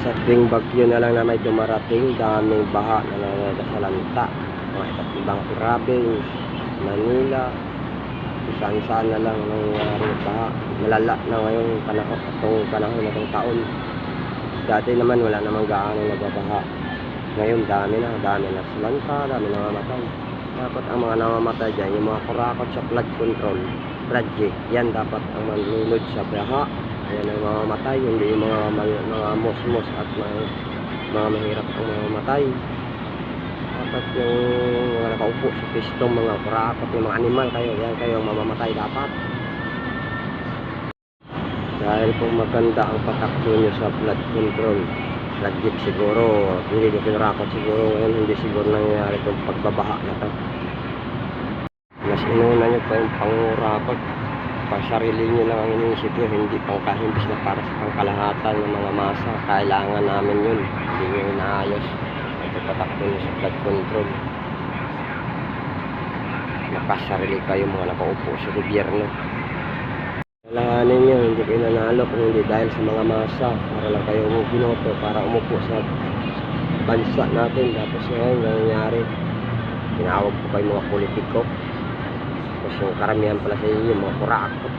Sa tuwing bagyo na lang na may dumarating, daming baha na nangangasalanta. Mga iba't ibang province, Manila, saan-saan na lang nangyayari baha. Malala na ngayong panahon, itong panahon na itong taon. Dati naman wala namang gaano nagbabaha. Ngayon dami na salanta, dami na namamatay. Dapat ang mga namamatay dyan, yung mga kurakot sa flood control project, yan dapat ang manlunod sa baha. Ayan ang mamamatay, hindi yung mga mosmos at mga mahirap ang mamamatay. Dapat yung mga nakaupo sa pistong mga kurakot, yung mga animal kayo, yan kayo ang mamamatay dapat. Dahil kung maganda ang patakbo nyo sa flood control project, siguro hindi nyo kinurakot, siguro ngayon hindi siguro nangyayari itong pagbabaha na to. Mas inuna nyo pa yung pangurakot, pag sarili nyo lang ang iniisip nyo, hindi pangkahimbis na para sa pangkalahatan ng mga masa. Kailangan namin yun, hindi nyo inaayos ang patakbo nyo sa flood control. Nakasarili kayo mga nakaupo sa gobyerno. Kailanganin nyo, hindi kayo nanalo kung hindi dahil sa mga masa, para lang kayo binoto para umupo sa bansa natin. Tapos ngayon nangyayari, tinawag po kayo mga politiko, tapos yung karamihan pala sa inyo mga kurakot.